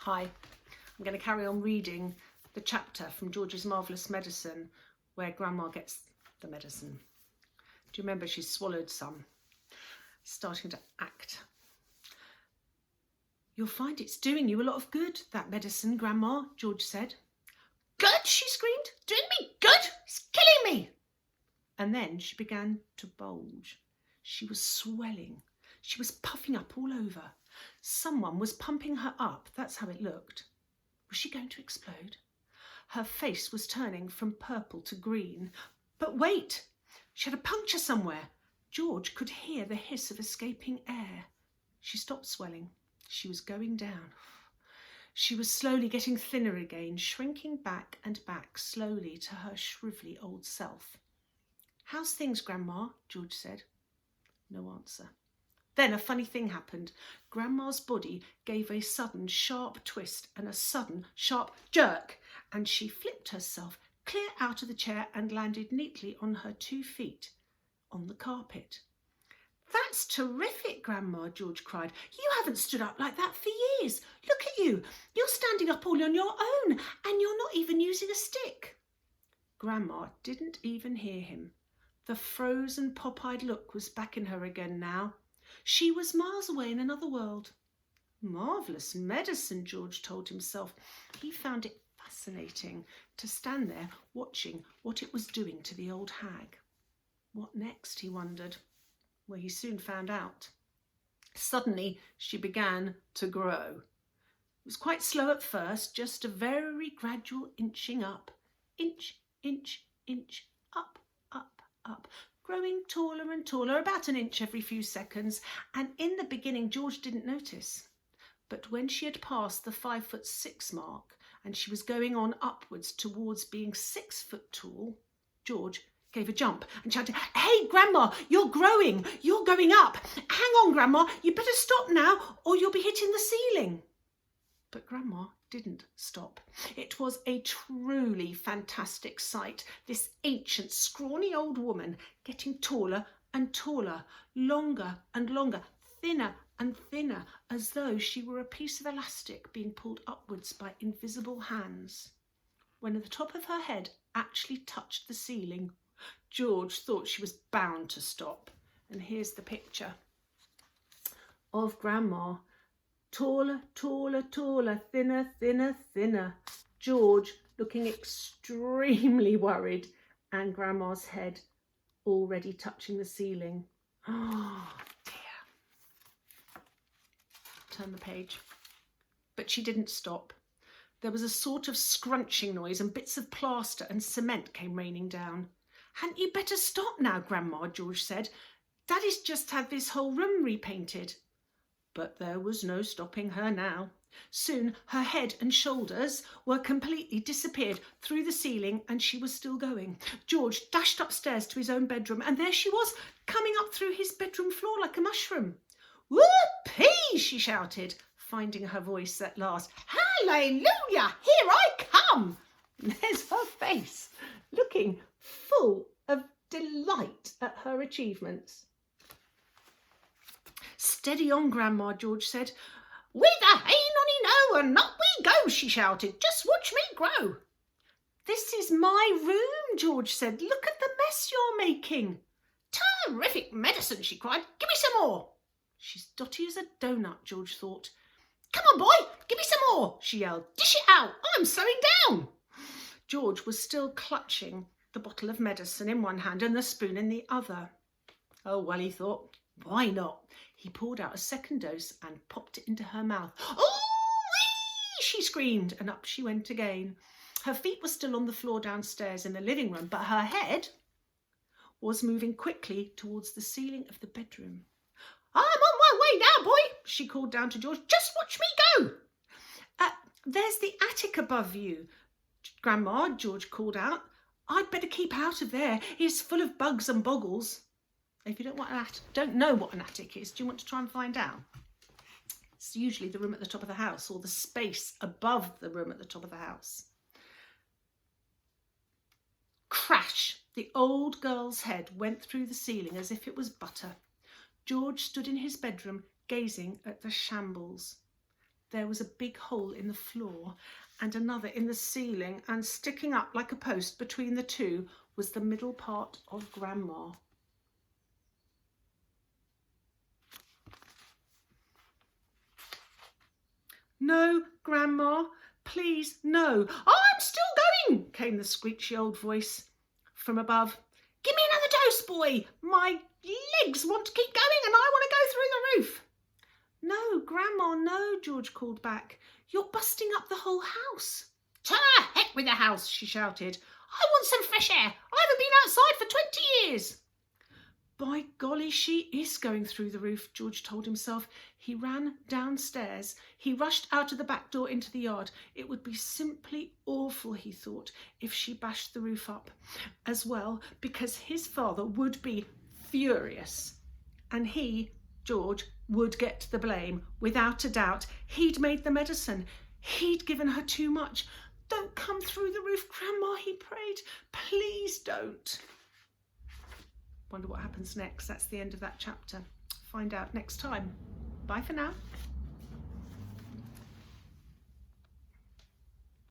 Hi, I'm going to carry on reading the chapter from George's Marvellous Medicine where Grandma gets the medicine. Do you remember she's swallowed some? Starting to act. You'll find it's doing you a lot of good, that medicine, Grandma, George said. Good, she screamed. Doing me good? It's killing me. And then she began to bulge. She was swelling. She was puffing up all over. Someone was pumping her up. That's how it looked. Was she going to explode? Her face was turning from purple to green. But wait! She had a puncture somewhere. George could hear the hiss of escaping air. She stopped swelling. She was going down. She was slowly getting thinner again, shrinking back and back slowly to her shrivelly old self. How's things, Grandma? George said. No answer. Then a funny thing happened. Grandma's body gave a sudden sharp twist and a sudden sharp jerk, and she flipped herself clear out of the chair and landed neatly on her 2 feet on the carpet. That's terrific, Grandma, George cried. You haven't stood up like that for years. Look at you. You're standing up all on your own, and you're not even using a stick. Grandma didn't even hear him. The frozen, pop-eyed look was back in her again now. She was miles away in another world. Marvellous medicine, George told himself. He found it fascinating to stand there watching what it was doing to the old hag. What next, he wondered. Well, he soon found out. Suddenly, she began to grow. It was quite slow at first, just a very gradual inching up. Inch, inch, inch, up, up, up. Growing taller and taller, about an inch every few seconds, and in the beginning George didn't notice. But when she had passed the 5'6" mark and she was going on upwards towards being 6 foot tall, George gave a jump and shouted, Hey, Grandma, you're growing, you're going up. Hang on, Grandma, you better stop now or you'll be hitting the ceiling. But Grandma didn't stop. It was a truly fantastic sight, this ancient, scrawny old woman getting taller and taller, longer and longer, thinner and thinner, as though she were a piece of elastic being pulled upwards by invisible hands. When the top of her head actually touched the ceiling, George thought she was bound to stop. And here's the picture of Grandma. Taller, taller, taller, thinner, thinner, thinner. George looking extremely worried, and Grandma's head already touching the ceiling. Oh, dear. Turn the page. But she didn't stop. There was a sort of scrunching noise, and bits of plaster and cement came raining down. Hadn't you better stop now, Grandma, George said. Daddy's just had this whole room repainted. But there was no stopping her now. Soon her head and shoulders were completely disappeared through the ceiling, and she was still going. George dashed upstairs to his own bedroom, and there she was, coming up through his bedroom floor like a mushroom. Whoopee, she shouted, finding her voice at last. Hallelujah, here I come. There's her face, looking full of delight at her achievements. Steady on, Grandma, George said. With a hey nonny no, and up we go, she shouted. Just watch me grow. This is my room, George said. Look at the mess you're making. Terrific medicine, she cried. Give me some more. She's dotty as a donut, George thought. Come on, boy, give me some more, she yelled. Dish it out, I'm sewing down. George was still clutching the bottle of medicine in one hand and the spoon in the other. Oh, well, he thought, why not? He poured out a second dose and popped it into her mouth. Oh-wee! She screamed, and up she went again. Her feet were still on the floor downstairs in the living room, but her head was moving quickly towards the ceiling of the bedroom. I'm on my way now, boy, she called down to George. Just watch me go. There's the attic above you, Grandma, George called out. I'd better keep out of there. It's full of bugs and boggles. If you don't know what an attic is, do you want to try and find out? It's usually the room at the top of the house, or the space above the room at the top of the house. Crash! The old girl's head went through the ceiling as if it was butter. George stood in his bedroom, gazing at the shambles. there was a big hole in the floor and another in the ceiling, and sticking up like a post between the two was the middle part of Grandma. "No, Grandma, please, no." "I'm still going," came the screechy old voice from above. "Give me another dose, boy. My legs want to keep going and I want to go through the roof." "No, Grandma, no," George called back. "You're busting up the whole house." "To heck with the house," she shouted. "I want some fresh air. I haven't been outside for 20 years. "By golly, she is going through the roof," George told himself. He ran downstairs. He rushed out of the back door into the yard. It would be simply awful, he thought, if she bashed the roof up as well, because his father would be furious. And he, George, would get the blame, without a doubt. He'd made the medicine. He'd given her too much. "Don't come through the roof, Grandma," he prayed. "Please don't." Wonder what happens next. That's the end of that chapter. Find out next time. Bye for now.